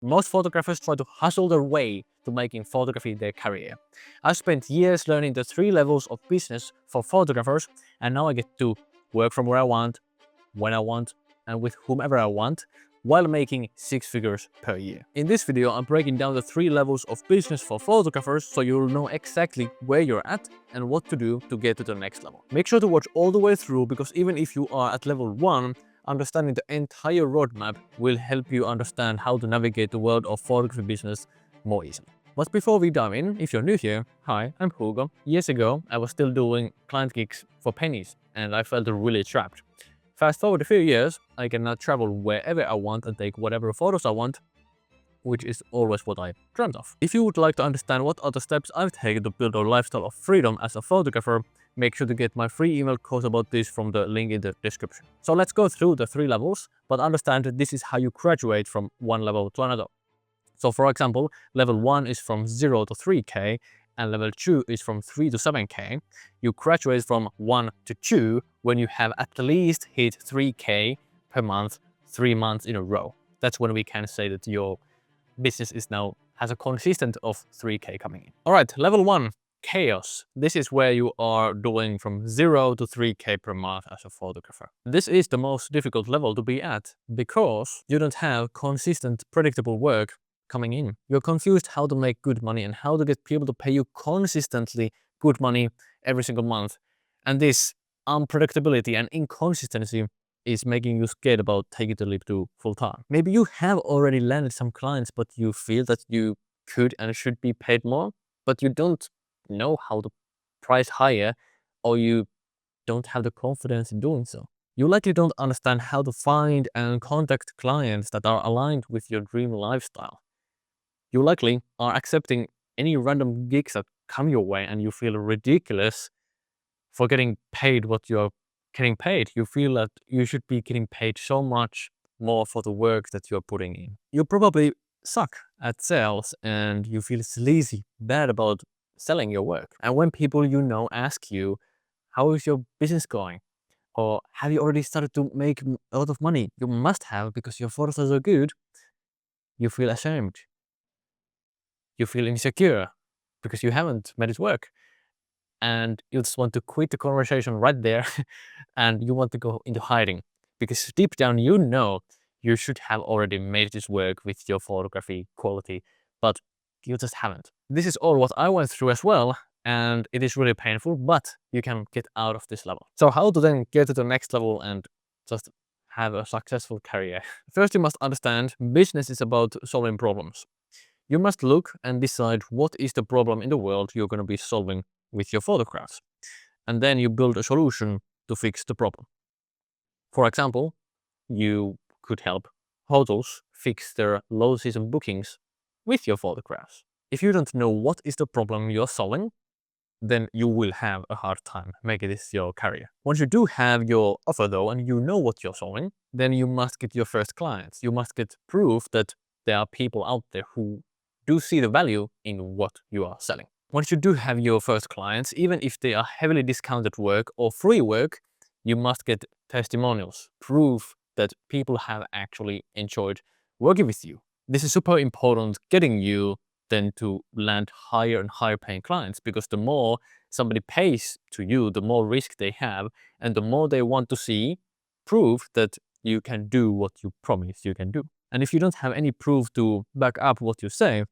Most photographers try to hustle their way to making photography their career. I spent years learning the 3 levels of business for photographers, and now I get to work from where I want, when I want, and with whomever I want, while making 6 figures per year. In this video, I'm breaking down the 3 levels of business for photographers so you'll know exactly where you're at and what to do to get to the next level. Make sure to watch all the way through, because even if you are at level 1, understanding the entire roadmap will help you understand how to navigate the world of photography business more easily. But before we dive in, if you're new here, hi, I'm Hugo. Years ago, I was still doing client gigs for pennies and I felt really trapped. Fast forward a few years, I can now travel wherever I want and take whatever photos I want, which is always what I dreamt of. If you would like to understand what other steps I've taken to build a lifestyle of freedom as a photographer, make sure to get my free email course about this from the link in the description. So let's go through the 3 levels, but understand that this is how you graduate from one level to another. So for example, level 1 is from 0 to 3K, and level 2 is from 3 to 7K. You graduate from 1 to 2 when you have at least hit 3K per month, 3 months in a row. That's when we can say that your business is now has a consistent of 3K coming in. All right, level 1, chaos. This is where you are doing from 0 to 3K per month as a photographer. This is the most difficult level to be at because you don't have consistent, predictable work coming in. You're confused how to make good money and how to get people to pay you consistently good money every single month. And this unpredictability and inconsistency is making you scared about taking the leap to full time. Maybe you have already landed some clients, but you feel that you could and should be paid more, but you don't know how to price higher, or you don't have the confidence in doing so. You likely don't understand how to find and contact clients that are aligned with your dream lifestyle. You likely are accepting any random gigs that come your way and you feel ridiculous for getting paid what you're getting paid. You feel that you should be getting paid so much more for the work that you're putting in. You probably suck at sales and you feel sleazy, bad about selling your work. And when people you know ask you, how is your business going? Or have you already started to make a lot of money? You must have, because your photos are so good. You feel ashamed. You feel insecure because you haven't made it work. And you just want to quit the conversation right there and you want to go into hiding, because deep down you know you should have already made this work with your photography quality, but you just haven't. This is all what I went through as well, and it is really painful, but you can get out of this level. So how to then get to the next level and just have a successful career? First, you must understand business is about solving problems. You must look and decide what is the problem in the world you're going to be solving with your photographs. And then you build a solution to fix the problem. For example, you could help hotels fix their low season bookings with your photographs. If you don't know what is the problem you're solving, then you will have a hard time making this your career. Once you do have your offer though, and you know what you're solving, then you must get your first clients. You must get proof that there are people out there who do see the value in what you are selling. Once you do have your first clients, even if they are heavily discounted work or free work, you must get testimonials, proof that people have actually enjoyed working with you. This is super important, getting you then to land higher and higher paying clients, because the more somebody pays to you, the more risk they have, and the more they want to see proof that you can do what you promise you can do. And if you don't have any proof to back up what you say,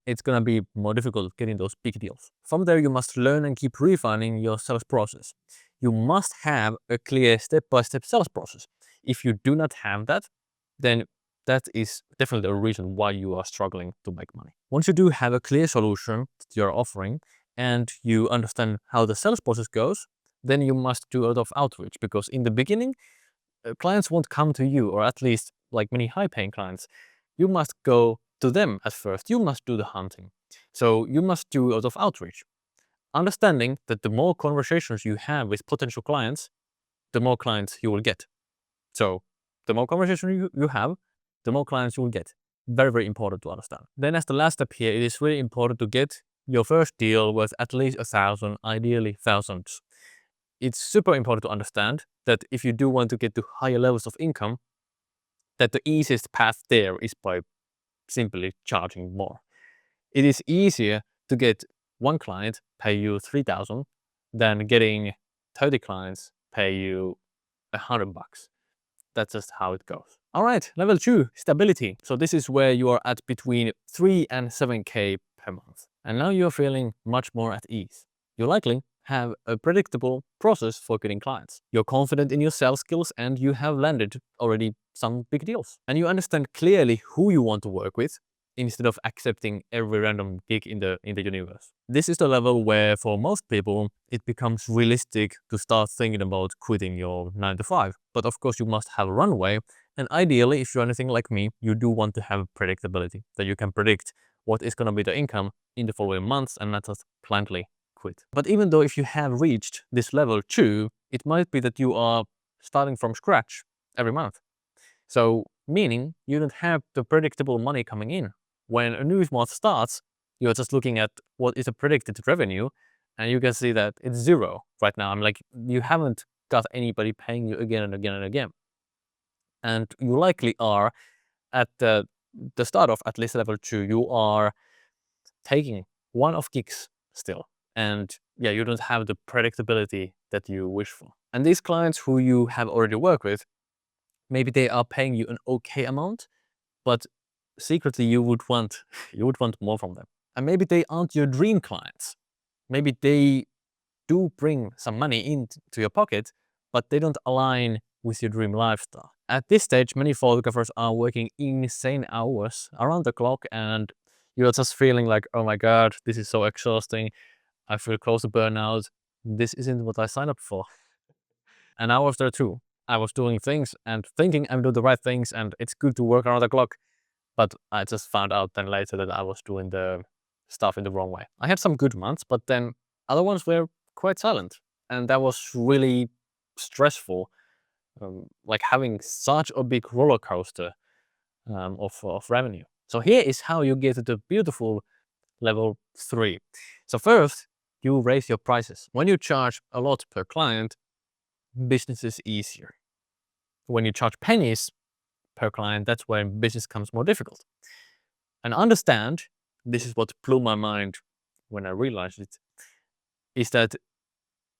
it's gonna be more difficult getting those big deals. From there, you must learn and keep refining your sales process. You must have a clear step-by-step sales process. If you do not have that, then that is definitely a reason why you are struggling to make money. Once you do have a clear solution that you're offering and you understand how the sales process goes, then you must do a lot of outreach, because in the beginning, clients won't come to you, or at least like many high-paying clients. You must go to them at first. You must do the hunting. So you must do a lot of outreach, understanding that the more conversations you have with potential clients, the more clients you will get. So the more conversations you have, the more clients you will get. Very, very important to understand. Then as the last step here, it is really important to get your first deal worth at least 1,000, ideally thousands. It's super important to understand that if you do want to get to higher levels of income, that the easiest path there is by simply charging more. It is easier to get one client pay you 3,000 than getting 30 clients pay you $100. That's just how it goes. All right, level 2, stability. So this is where you are at between 3 and 7K per month. And now you're feeling much more at ease. You likely have a predictable process for getting clients. You're confident in your sales skills and you have landed already some big deals. And you understand clearly who you want to work with instead of accepting every random gig in the universe. This is the level where for most people it becomes realistic to start thinking about quitting your 9 to 5. But of course you must have a runway, and ideally if you're anything like me, you do want to have predictability, that you can predict what is going to be the income in the following months and not just blindly quit. But even though if you have reached this level 2, it might be that you are starting from scratch every month. So meaning you don't have the predictable money coming in. When a new month starts, you're just looking at what is a predicted revenue and you can see that it's zero right now. I'm like, you haven't got anybody paying you again and again and again. And you likely are at the start of at least level 2, you are taking one-off gigs still. And yeah, you don't have the predictability that you wish for. And these clients who you have already worked with, maybe they are paying you an okay amount, but secretly you would want more from them. And maybe they aren't your dream clients. Maybe they do bring some money into your pocket, but they don't align with your dream lifestyle. At this stage, many photographers are working insane hours around the clock and you're just feeling like, oh my God, this is so exhausting. I feel close to burnout. This isn't what I signed up for. And I was there too. I was doing things and thinking I'm doing the right things and it's good to work around the clock. But I just found out then later that I was doing the stuff in the wrong way. I had some good months, but then other ones were quite silent. And that was really stressful, like having such a big roller coaster of revenue. So here is how you get to the beautiful level 3. So first, you raise your prices. When you charge a lot per client, business is easier. When you charge pennies per client, that's when business becomes more difficult. And understand, this is what blew my mind when I realized it, is that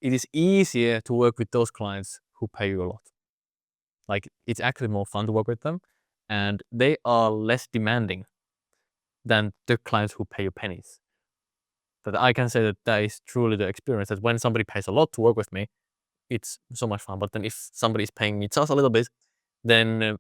it is easier to work with those clients who pay you a lot. Like, it's actually more fun to work with them, and they are less demanding than the clients who pay you pennies. But I can say that that is truly the experience, that when somebody pays a lot to work with me, it's so much fun. But then if somebody is paying me just a little bit, then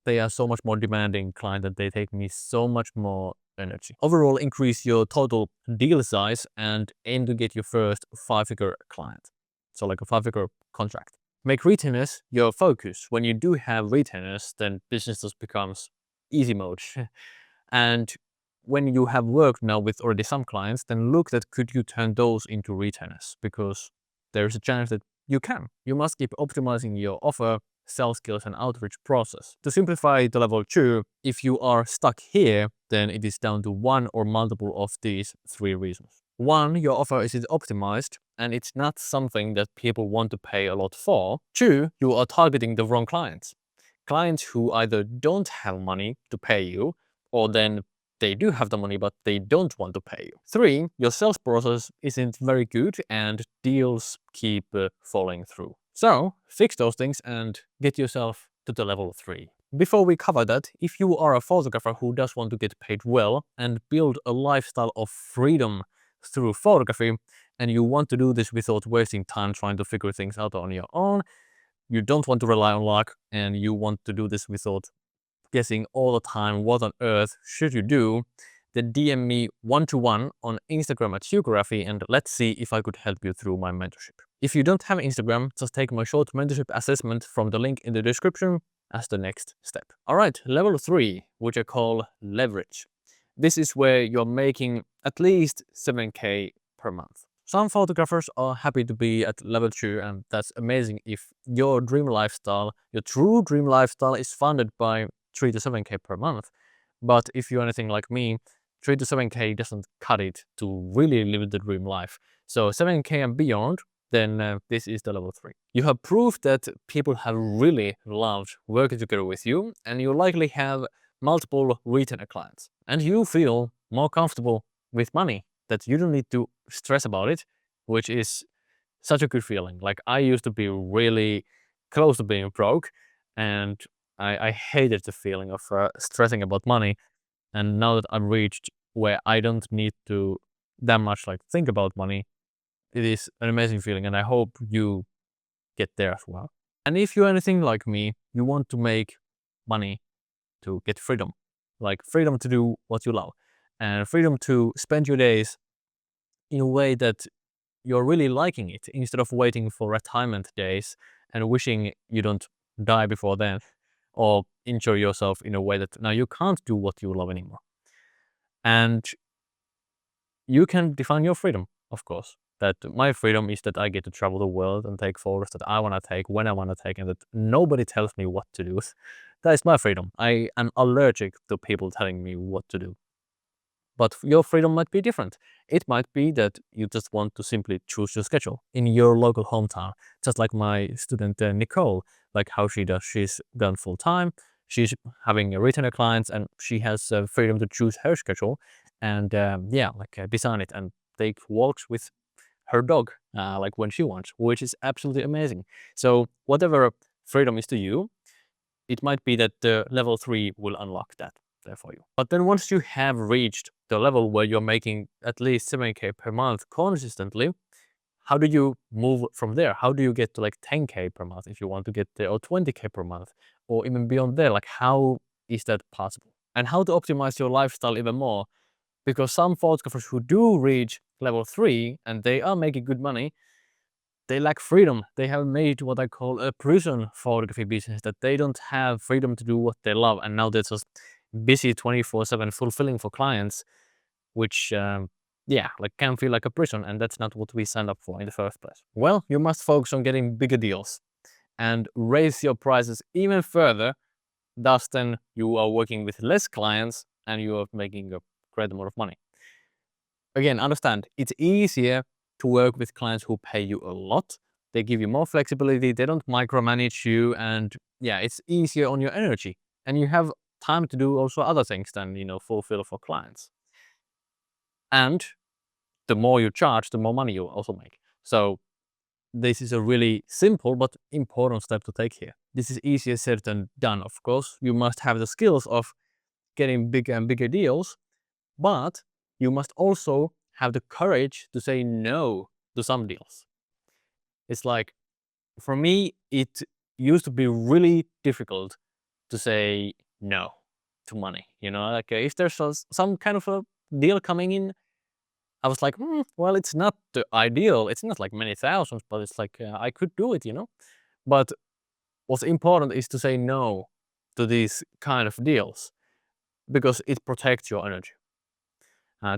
they are so much more demanding client that they take me so much more energy. Overall, increase your total deal size and aim to get your first 5-figure client. So like a 5-figure contract. Make retainers your focus. When you do have retainers, then business just becomes easy mode. And when you have worked now with already some clients, then look that could you turn those into retainers, because there's a chance that you can. You must keep optimizing your offer, sales skills and outreach process. To simplify the level 2, if you are stuck here, then it is down to one or multiple of these 3 reasons. 1, your offer isn't optimized and it's not something that people want to pay a lot for. 2, you are targeting the wrong clients. Clients who either don't have money to pay you, or then they do have the money but they don't want to pay you. 3, your sales process isn't very good and deals keep falling through. So fix those things and get yourself to the level 3. Before we cover that, if you are a photographer who does want to get paid well and build a lifestyle of freedom through photography, and you want to do this without wasting time trying to figure things out on your own, you don't want to rely on luck, and you want to do this without guessing all the time what on earth should you do, then DM me one-to-one on Instagram at Hugraphy and let's see if I could help you through my mentorship. If you don't have Instagram, just take my short mentorship assessment from the link in the description as the next step. All right, level 3, which I call leverage. This is where you're making at least 7K per month. Some photographers are happy to be at level 2, and that's amazing if your dream lifestyle, your true dream lifestyle, is funded by 3 to 7K per month. But if you're anything like me, 3 to 7K doesn't cut it to really live the dream life. So 7K and beyond, then this is the level 3. You have proved that people have really loved working together with you, and you likely have multiple retainer clients, and you feel more comfortable with money, that you don't need to stress about it, which is such a good feeling. Like, I used to be really close to being broke, and I hated the feeling of stressing about money. And now that I'm reached where I don't need to that much like think about money, it is an amazing feeling, and I hope you get there as well. And if you're anything like me, you want to make money to get freedom, like freedom to do what you love, and freedom to spend your days in a way that you're really liking it, instead of waiting for retirement days and wishing you don't die before then, or enjoy yourself in a way that now you can't do what you love anymore. And you can define your freedom, of course. That my freedom is that I get to travel the world and take photos that I want to take when I want to take, and that nobody tells me what to do. That is my freedom. I am allergic to people telling me what to do. But your freedom might be different. It might be that you just want to simply choose your schedule in your local hometown, just like my student Nicole, like how she does. She's done full time. She's having a retainer clients, and she has freedom to choose her schedule, and yeah, like design it and take walks with her dog, like when she wants, which is absolutely amazing. So whatever freedom is to you, it might be that the level 3 will unlock that there for you. But then once you have reached the level where you're making at least 7K per month consistently, how do you move from there? How do you get to like 10K per month if you want to get there, or 20K per month, or even beyond there? Like, how is that possible? And how to optimize your lifestyle even more? Because some photographers who do reach level 3 and they are making good money, they lack freedom. They have made what I call a prison photography business, that they don't have freedom to do what they love, and now they're just busy 24/7 fulfilling for clients, which yeah, like can feel like a prison, and that's not what we signed up for in the first place. Well, you must focus on getting bigger deals and raise your prices even further. Thus, then you are working with less clients and you are making a great amount of money. Again, understand, it's easier to work with clients who pay you a lot. They give you more flexibility, they don't micromanage you, and yeah, it's easier on your energy. And you have time to do also other things than, fulfill for clients. And the more you charge, the more money you also make. So this is a really simple but important step to take here. This is easier said than done, of course. You must have the skills of getting bigger and bigger deals, but you must also have the courage to say no to some deals. It's like, for me, it used to be really difficult to say no to money. Like if there's some kind of a deal coming in, I was like, well, it's not the ideal. It's not like many thousands, but it's like I could do it. But what's important is to say no to these kind of deals, because it protects your energy.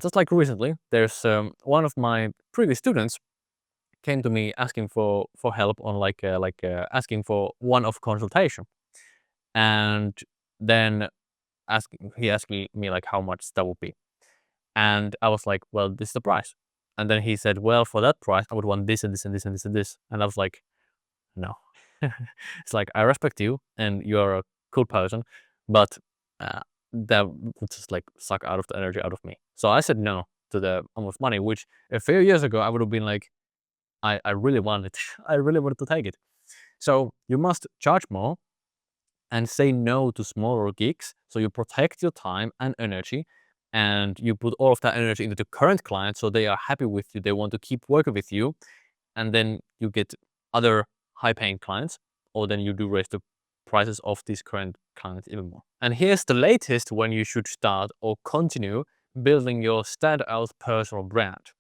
Just like recently, there's one of my previous students came to me asking for help on asking for one-off consultation, and then he asked me like how much that would be, and I was like, well, this is the price, and then he said, well, for that price, I would want this and this and this and this and this, and I was like, no. It's like, I respect you and you're a cool person, but that would just like suck out of the energy out of me. So I said no to the amount of money, which a few years ago I would have been like, I really wanted, I really wanted to take it. So you must charge more and say no to smaller gigs. So you protect your time and energy, and you put all of that energy into the current client, so they are happy with you. They want to keep working with you, and then you get other high-paying clients, or then you do raise the prices of these current clients even more. And here's the latest when you should start or continue building your standout personal brand.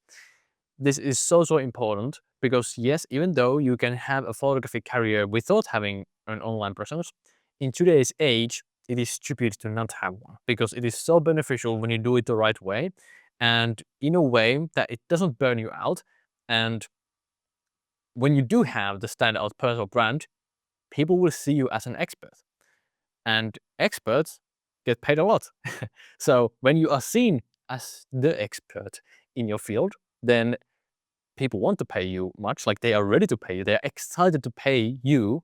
This is so important, because yes, even though you can have a photography career without having an online presence, in today's age, it is stupid to not have one, because it is so beneficial when you do it the right way, and in a way that it doesn't burn you out. And when you do have the standout personal brand, people will see you as an expert, and experts get paid a lot. So when you are seen as the expert in your field, then people want to pay you much, like they are ready to pay you. They're excited to pay you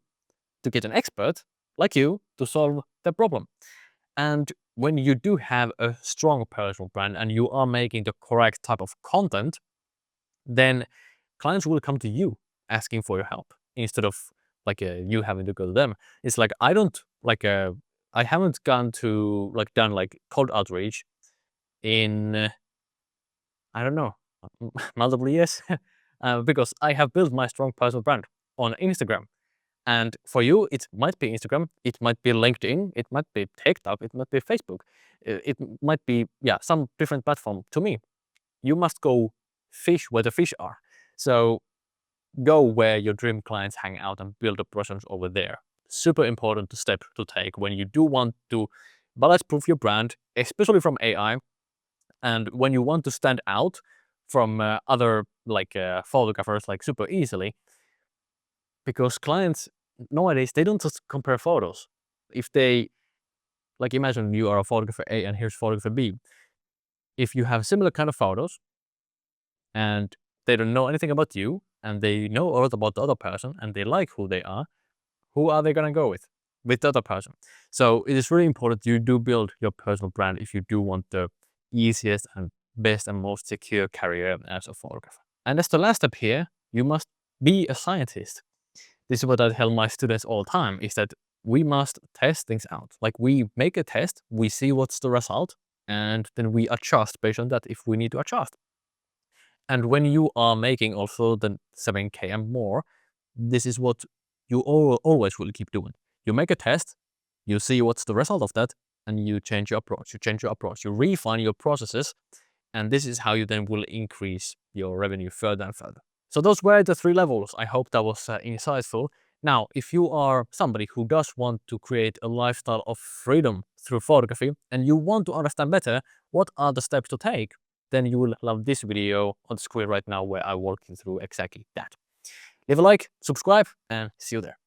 to get an expert like you to solve the problem. And when you do have a strong personal brand and you are making the correct type of content, then clients will come to you asking for your help instead of you having to go to them. It's like I haven't gone to done cold outreach in I don't know multiple years because I have built my strong personal brand on Instagram. And for you, it might be Instagram, it might be LinkedIn, it might be TikTok, it might be Facebook, it might be some different platform. To me, you must go fish where the fish are. So go where your dream clients hang out and build a presence over there. Super important step to take when you do want to bulletproof your brand, especially from AI, and when you want to stand out from other photographers super easily, because clients nowadays they don't just compare photos. If they imagine you are a photographer A and here's photographer B. If you have similar kind of photos and they don't know anything about you and they know a lot about the other person and they like who they are, who are they gonna go with? With the other person. So it is really important you do build your personal brand if you do want the easiest and best and most secure career as a photographer. And as the last step here, you must be a scientist. This is what I tell my students all the time, is that we must test things out. Like we make a test, we see what's the result, and then we adjust based on that if we need to adjust. And when you are making also the 7K and more, this is what you always will keep doing. You make a test, you see what's the result of that, and you change your approach. You change your approach, you refine your processes, and this is how you then will increase your revenue further and further. So those were the 3 levels. I hope that was insightful. Now, if you are somebody who does want to create a lifestyle of freedom through photography and you want to understand better what are the steps to take, then you will love this video on the screen right now where I walk you through exactly that. Leave a like, subscribe, and see you there.